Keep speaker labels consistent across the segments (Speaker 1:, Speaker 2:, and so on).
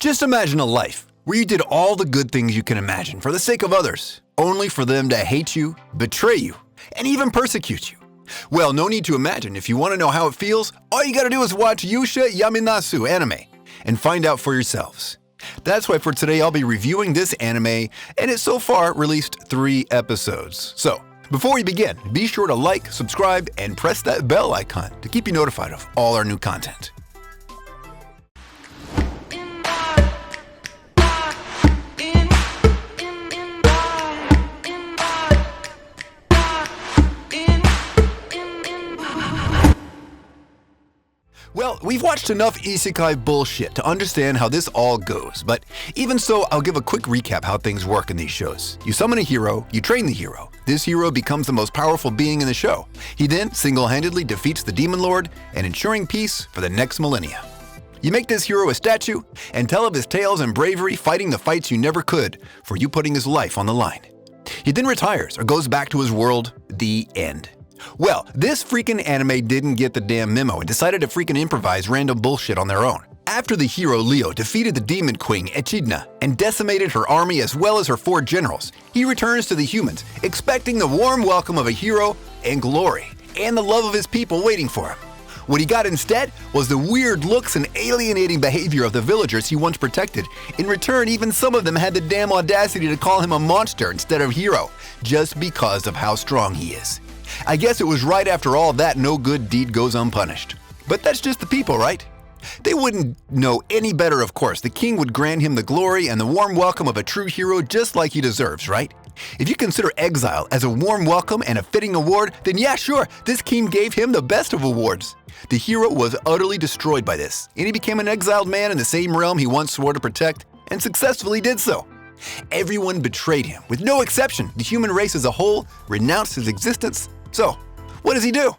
Speaker 1: Just imagine a life where you did all the good things you can imagine for the sake of others, only for them to hate you, betray you, and even persecute you. Well, no need to imagine. If you want to know how it feels, all you gotta do is watch Yuusha Yamemasu anime and find out for yourselves. That's why for today I'll be reviewing this anime, and it's so far released 3 episodes. So, before we begin, be sure to like, subscribe, and press that bell icon to keep you notified of all our new content. Well, we've watched enough isekai bullshit to understand how this all goes, but even so, I'll give a quick recap how things work in these shows. You summon a hero, you train the hero. This hero becomes the most powerful being in the show. He then single-handedly defeats the Demon Lord and ensuring peace for the next millennia. You make this hero a statue and tell of his tales and bravery fighting the fights you never could for you putting his life on the line. He then retires or goes back to his world, the end. Well, this freaking anime didn't get the damn memo and decided to freaking improvise random bullshit on their own. After the hero Leo defeated the demon queen Echidna and decimated her army as well as her 4 generals, he returns to the humans, expecting the warm welcome of a hero and glory, and the love of his people waiting for him. What he got instead was the weird looks and alienating behavior of the villagers he once protected. In return, even some of them had the damn audacity to call him a monster instead of hero, just because of how strong he is. I guess it was right after all that no good deed goes unpunished. But that's just the people, right? They wouldn't know any better, of course. The king would grant him the glory and the warm welcome of a true hero just like he deserves, right? If you consider exile as a warm welcome and a fitting award, then yeah, sure, this king gave him the best of awards. The hero was utterly destroyed by this, and he became an exiled man in the same realm he once swore to protect, and successfully did so. Everyone betrayed him, with no exception. The human race as a whole renounced his existence. So, what does he do?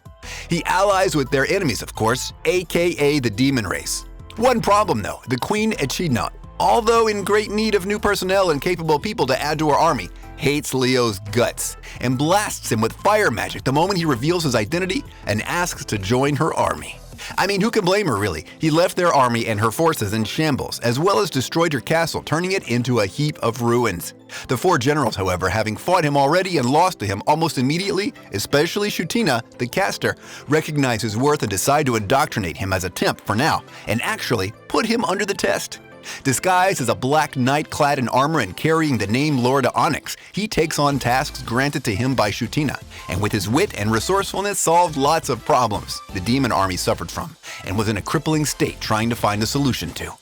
Speaker 1: He allies with their enemies, of course, aka the demon race. One problem though, the queen Echidna, although in great need of new personnel and capable people to add to her army, hates Leo's guts and blasts him with fire magic the moment he reveals his identity and asks to join her army. I mean, who can blame her really? He left their army and her forces in shambles, as well as destroyed her castle, turning it into a heap of ruins. The 4 generals, however, having fought him already and lost to him almost immediately, especially Shutina, the caster, recognize his worth and decide to indoctrinate him as a temp for now, and actually put him under the test. Disguised as a black knight clad in armor and carrying the name Lord Onyx, he takes on tasks granted to him by Shutina, and with his wit and resourcefulness solved lots of problems the demon army suffered from, and was in a crippling state trying to find a solution to.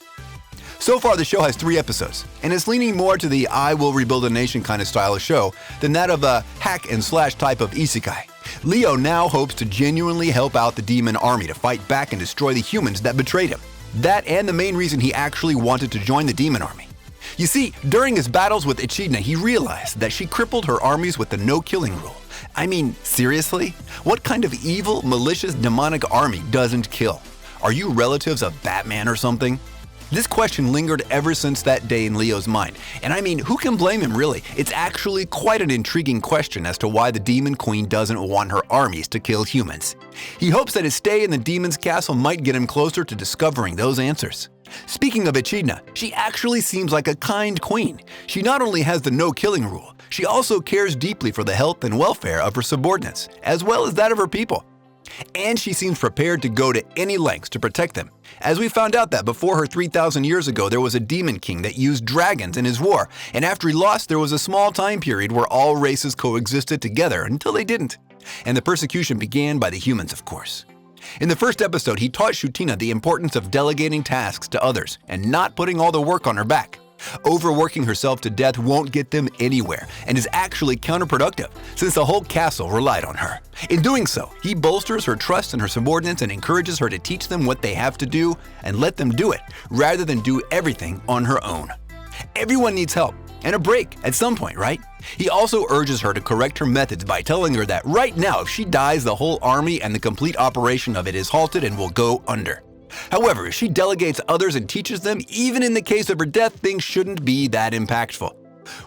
Speaker 1: So far, the show has 3 episodes, and is leaning more to the I will rebuild a nation kind of style of show than that of a hack and slash type of isekai. Leo now hopes to genuinely help out the demon army to fight back and destroy the humans that betrayed him. That and the main reason he actually wanted to join the demon army. You see, during his battles with Echidna, he realized that she crippled her armies with the no-killing rule. I mean, seriously? What kind of evil, malicious, demonic army doesn't kill? Are you relatives of Batman or something? This question lingered ever since that day in Leo's mind, and I mean, who can blame him really? It's actually quite an intriguing question as to why the Demon Queen doesn't want her armies to kill humans. He hopes that his stay in the demon's castle might get him closer to discovering those answers. Speaking of Echidna, she actually seems like a kind queen. She not only has the no-killing rule, she also cares deeply for the health and welfare of her subordinates, as well as that of her people. And she seems prepared to go to any lengths to protect them, as we found out that before her 3,000 years ago there was a demon king that used dragons in his war, and after he lost there was a small time period where all races coexisted together until they didn't. And the persecution began by the humans, of course. In the first episode, he taught Shutina the importance of delegating tasks to others and not putting all the work on her back. Overworking herself to death won't get them anywhere and is actually counterproductive since the whole castle relied on her. In doing so, he bolsters her trust in her subordinates and encourages her to teach them what they have to do and let them do it rather than do everything on her own. Everyone needs help and a break at some point, right? He also urges her to correct her methods by telling her that right now if she dies, the whole army and the complete operation of it is halted and will go under. However, if she delegates others and teaches them, even in the case of her death, things shouldn't be that impactful.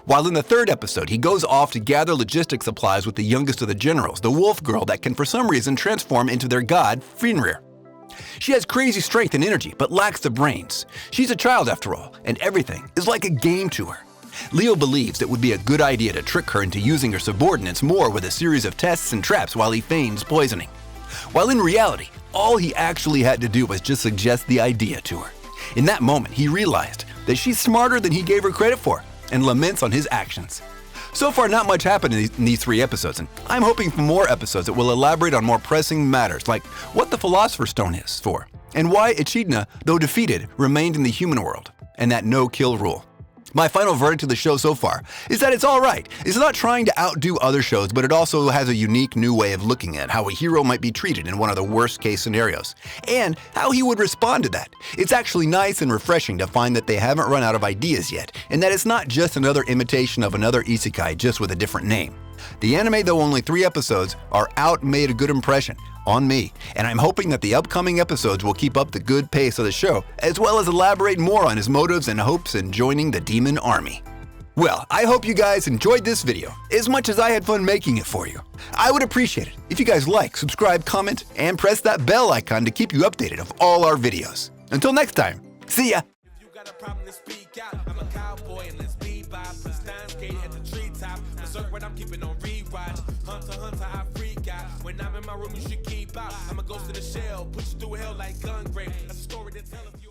Speaker 1: While in the third episode, he goes off to gather logistic supplies with the youngest of the generals, the wolf girl that can for some reason transform into their god, Fenrir. She has crazy strength and energy, but lacks the brains. She's a child after all, and everything is like a game to her. Leo believes it would be a good idea to trick her into using her subordinates more with a series of tests and traps while he feigns poisoning. While in reality, all he actually had to do was just suggest the idea to her. In that moment, he realized that she's smarter than he gave her credit for, and laments on his actions. So far, not much happened in these 3 episodes, and I'm hoping for more episodes that will elaborate on more pressing matters like what the Philosopher's Stone is for, and why Echidna, though defeated, remained in the human world, and that no-kill rule. My final verdict to the show so far is that it's alright. It's not trying to outdo other shows, but it also has a unique new way of looking at how a hero might be treated in one of the worst-case scenarios, and how he would respond to that. It's actually nice and refreshing to find that they haven't run out of ideas yet, and that it's not just another imitation of another isekai just with a different name. The anime, though only 3 episodes are out, made a good impression on me, and I'm hoping that the upcoming episodes will keep up the good pace of the show, as well as elaborate more on his motives and hopes in joining the demon army. Well, I hope you guys enjoyed this video as much as I had fun making it for you. I would appreciate it if you guys like, subscribe, comment, and press that bell icon to keep you updated of all our videos. Until next time, see ya!
Speaker 2: If you got a problem to speak out, I'm a cowboy and let's bebop. The Steins Gate at the treetop. Berserk what I'm keeping on rewatch. Hunter, I freak out. When I'm in my room, you should keep out. I'm a ghost of the shell, put you through hell like gun grave. That's a story to tell if you